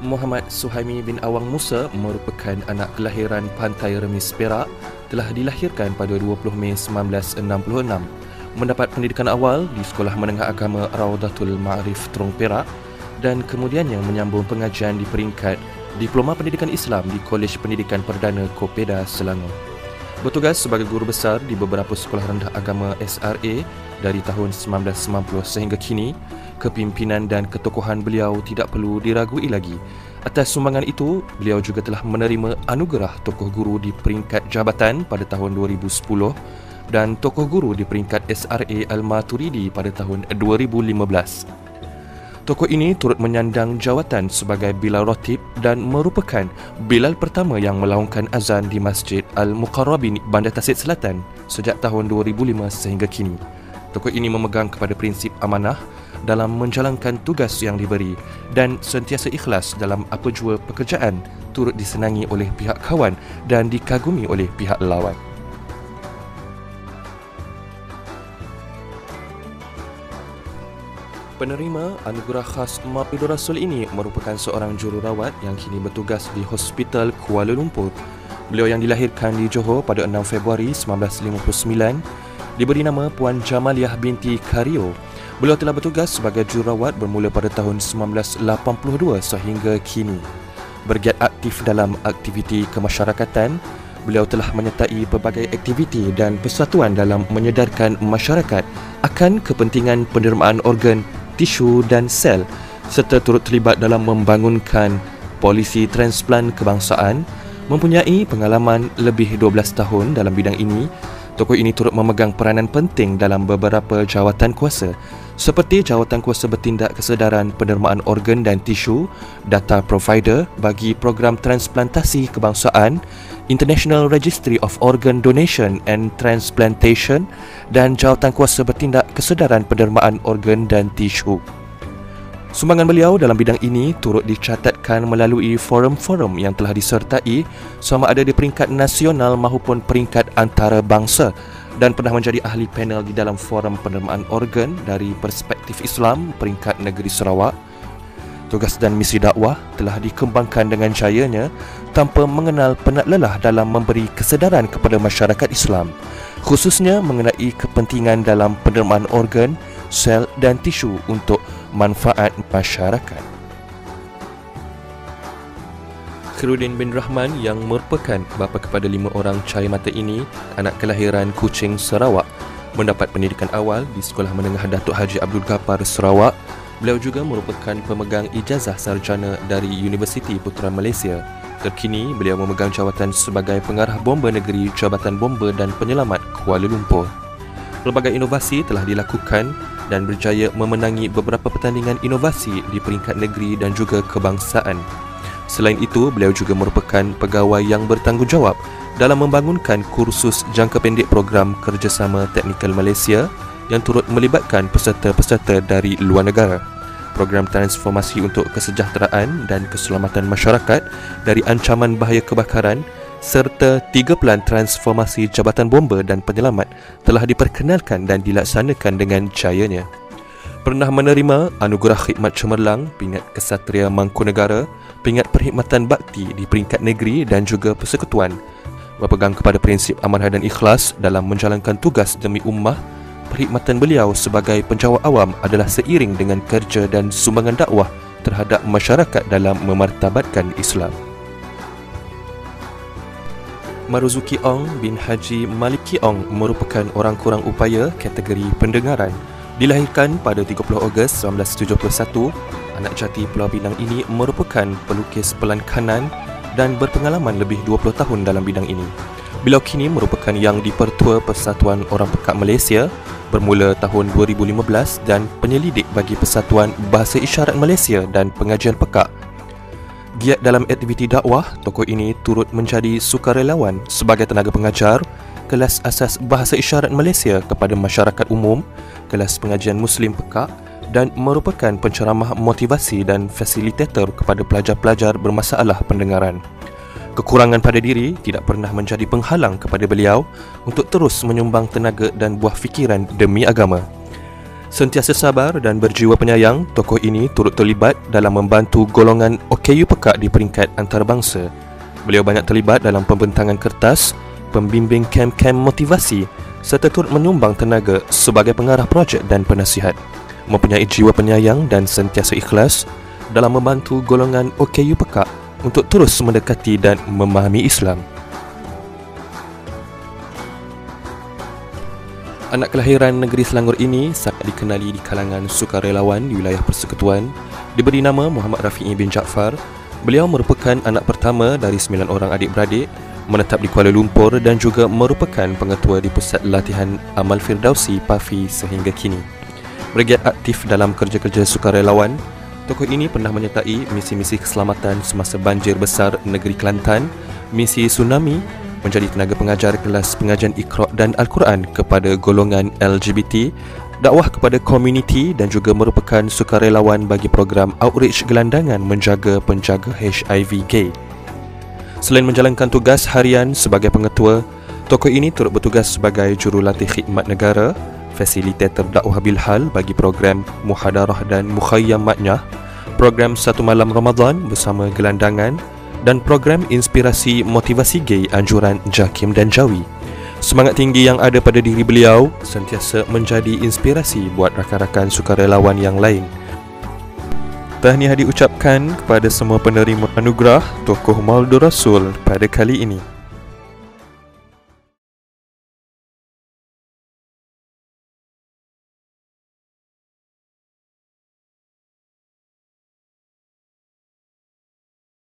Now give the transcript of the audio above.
Muhammad Suhaimi bin Awang Musa merupakan anak kelahiran Pantai Remis Perak, telah dilahirkan pada 20 Mei 1966. Mendapat pendidikan awal di Sekolah Menengah Agama Raudatul Ma'arif Terong Perak dan kemudian yang menyambung pengajian di peringkat Diploma Pendidikan Islam di Kolej Pendidikan Perdana Kopeda, Selangor. Bertugas sebagai guru besar di beberapa sekolah rendah agama SRA dari tahun 1990 sehingga kini, kepimpinan dan ketokohan beliau tidak perlu diragui lagi. Atas sumbangan itu, beliau juga telah menerima anugerah tokoh guru di peringkat jabatan pada tahun 2010 dan tokoh guru di peringkat SRA Al-Maturidi pada tahun 2015. Tokoh ini turut menyandang jawatan sebagai Bilal Ratib dan merupakan Bilal pertama yang melaungkan azan di Masjid Al-Muqarrabin, Bandar Tasik Selatan sejak tahun 2005 sehingga kini. Tokoh ini memegang kepada prinsip amanah dalam menjalankan tugas yang diberi dan sentiasa ikhlas dalam apa jua pekerjaan, turut disenangi oleh pihak kawan dan dikagumi oleh pihak lawan. Penerima anugerah khas Maulidur Rasul ini merupakan seorang jururawat yang kini bertugas di Hospital Kuala Lumpur. Beliau yang dilahirkan di Johor pada 6 Februari 1959 diberi nama Puan Jamaliah binti Kario. Beliau telah bertugas sebagai jururawat bermula pada tahun 1982 sehingga kini. Bergiat aktif dalam aktiviti kemasyarakatan, beliau telah menyertai pelbagai aktiviti dan persatuan dalam menyedarkan masyarakat akan kepentingan pendermaan organ, tisu dan sel serta turut terlibat dalam membangunkan polisi transplant kebangsaan. Mempunyai pengalaman lebih 12 tahun dalam bidang ini, tokoh ini turut memegang peranan penting dalam beberapa jawatan kuasa seperti jawatan kuasa bertindak kesedaran pendermaan organ dan tisu, data provider bagi program transplantasi kebangsaan, International Registry of Organ Donation and Transplantation dan jawatan kuasa bertindak kesedaran pendermaan organ dan tisu. Sumbangan beliau dalam bidang ini turut dicatatkan melalui forum-forum yang telah disertai sama ada di peringkat nasional maupun peringkat antarabangsa dan pernah menjadi ahli panel di dalam forum pendermaan organ dari perspektif Islam peringkat negeri Sarawak. Tugas dan misi dakwah telah dikembangkan dengan jayanya tanpa mengenal penat lelah dalam memberi kesedaran kepada masyarakat Islam, khususnya mengenai kepentingan dalam pendermaan organ, sel dan tisu untuk manfaat masyarakat. Khairuddin bin Rahman yang merupakan bapa kepada 5 orang cahaya mata ini, anak kelahiran Kuching, Sarawak, mendapat pendidikan awal di Sekolah Menengah Datuk Haji Abdul Ghaffar, Sarawak. Beliau juga merupakan pemegang ijazah sarjana dari Universiti Putra Malaysia. Terkini, beliau memegang jawatan sebagai pengarah bomba negeri Jabatan Bomba dan Penyelamat Kuala Lumpur. Pelbagai inovasi telah dilakukan dan berjaya memenangi beberapa pertandingan inovasi di peringkat negeri dan juga kebangsaan. Selain itu, beliau juga merupakan pegawai yang bertanggungjawab dalam membangunkan kursus jangka pendek program Kerjasama Teknikal Malaysia yang turut melibatkan peserta-peserta dari luar negara. Program transformasi untuk kesejahteraan dan keselamatan masyarakat dari ancaman bahaya kebakaran serta 3 pelan transformasi Jabatan Bomba dan Penyelamat telah diperkenalkan dan dilaksanakan dengan jayanya. Pernah menerima anugerah khidmat cemerlang, pingat Kesatria Mangkunegara, pingat perkhidmatan bakti di peringkat negeri dan juga persekutuan. Berpegang kepada prinsip amanah dan ikhlas dalam menjalankan tugas demi ummah, perkhidmatan beliau sebagai penjawat awam adalah seiring dengan kerja dan sumbangan dakwah terhadap masyarakat dalam memartabatkan Islam. Maruzuki Ong bin Haji Maliki Ong merupakan orang kurang upaya kategori pendengaran. Dilahirkan pada 30 Ogos 1971, anak jati Pulau Pinang ini merupakan pelukis pelan kanan dan berpengalaman lebih 20 tahun dalam bidang ini. Beliau kini merupakan Yang di-Pertua Persatuan Orang Pekak Malaysia bermula tahun 2015 dan penyelidik bagi Persatuan Bahasa Isyarat Malaysia dan Pengajian Pekak. Giat dalam aktiviti dakwah, tokoh ini turut menjadi sukarelawan sebagai tenaga pengajar kelas asas Bahasa Isyarat Malaysia kepada masyarakat umum, kelas pengajian Muslim Pekak dan merupakan penceramah motivasi dan fasilitator kepada pelajar-pelajar bermasalah pendengaran. Kekurangan pada diri tidak pernah menjadi penghalang kepada beliau untuk terus menyumbang tenaga dan buah fikiran demi agama. Sentiasa sabar dan berjiwa penyayang, tokoh ini turut terlibat dalam membantu golongan OKU Pekak di peringkat antarabangsa. Beliau banyak terlibat dalam pembentangan kertas, pembimbing kem-kem motivasi serta turut menyumbang tenaga sebagai pengarah projek dan penasihat. Mempunyai jiwa penyayang dan sentiasa ikhlas dalam membantu golongan OKU Pekak untuk terus mendekati dan memahami Islam. Anak kelahiran negeri Selangor ini sangat dikenali di kalangan sukarelawan di wilayah Persekutuan. Diberi nama Muhammad Rafi'i bin Jaafar. Beliau merupakan anak pertama dari 9 orang adik-beradik, menetap di Kuala Lumpur dan juga merupakan pengetua di Pusat Latihan Amal Firdausi PAFI sehingga kini. Bergiat aktif dalam kerja-kerja sukarelawan, tokoh ini pernah menyertai misi-misi keselamatan semasa banjir besar negeri Kelantan, misi tsunami, menjadi tenaga pengajar kelas pengajian Iqra' dan Al-Quran kepada golongan LGBT, dakwah kepada komuniti dan juga merupakan sukarelawan bagi program outreach gelandangan menjaga penjaga HIV gay. Selain menjalankan tugas harian sebagai pengetua, tokoh ini turut bertugas sebagai jurulatih khidmat negara, fasilitator dakwah bilhal bagi program muhadarah dan mukhayyam maknyah, program Satu Malam Ramadan bersama gelandangan dan program inspirasi motivasi gay anjuran JAKIM dan Jawi. Semangat tinggi yang ada pada diri beliau sentiasa menjadi inspirasi buat rakan-rakan sukarelawan yang lain. Tahniah diucapkan kepada semua penerima anugerah Tokoh Mauldur Rasul pada kali ini.